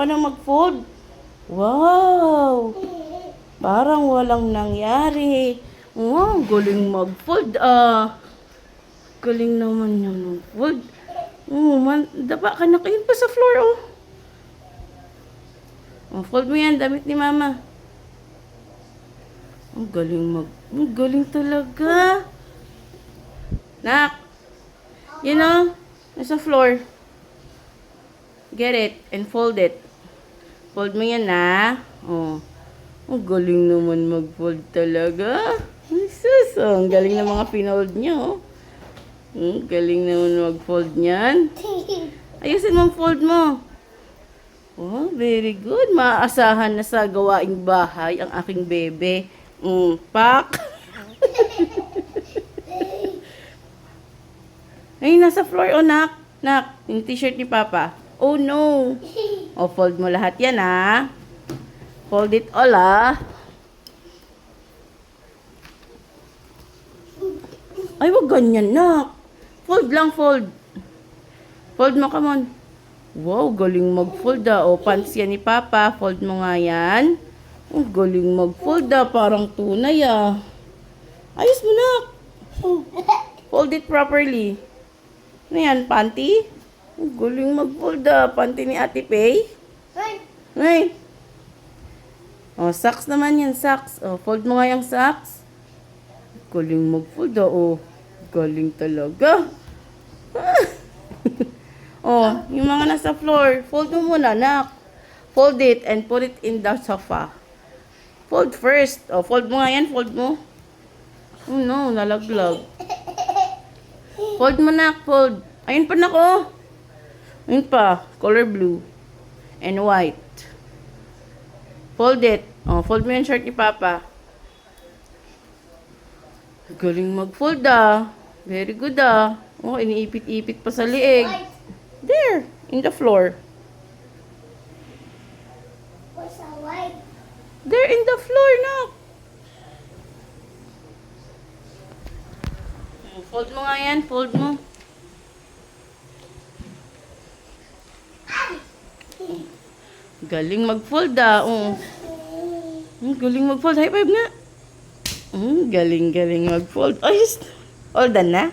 paano mag-fold? Wow! Parang walang nangyari. Wow, galing mag-fold Galing naman niya mag-fold. Dapa ka na kayo pa sa floor, oh. Fold mo yan, damit ni mama. Ang galing talaga. Nak, you know, nasa floor. Get it and fold it. Fold mo yan, na. Oh. Ang galing naman mag-fold talaga. Sus, ang galing ng mga pinold nyo. Galing naman mag-fold niyan. Ayusin mo ang fold mo. Oh, very good. Maaasahan na sa gawaing bahay ang aking bebe. Pak. Ay, nasa floor, oh, nak. Nak, yung t-shirt ni Papa. Oh, no. Oh, fold mo lahat yan, ha. Fold it all, ha. Ay, wag ganyan, nak. Fold lang, fold. Fold mo, come on. Wow, galing mag-fold, O, pants yan ni Papa. Fold mo nga yan. Oh, galing mag-fold, Parang tunay, Ayos mo, nak. Fold it properly. Ano yan, panty? Oh, galing mag-fold, Panty ni Ate Pay. Ay. Oh, socks naman yan, socks. Oh, fold mo nga yung socks. Galing mag-fold, Oh, galing talaga. Oh, yung mga nasa floor, fold mo muna, nak. Fold it and put it in the sofa. Fold first. Oh, fold mo nga yan, fold mo. Oh no, nalaglag. Fold mo, nak, fold. Ayun pa, nak, oh. Ayun pa, color blue and white. Fold it. Oh, fold mo yung shirt ni Papa. Galing mag-fold, Very good, Oh, iniipit-ipit pa sa liig. There, in the floor. What's a white? There in the floor, nak. Fold mo nga yan, fold mo. Galing mag-fold, Oh. Galing mag-fold. High five nga. Galing mag-fold. Ayos. All done na?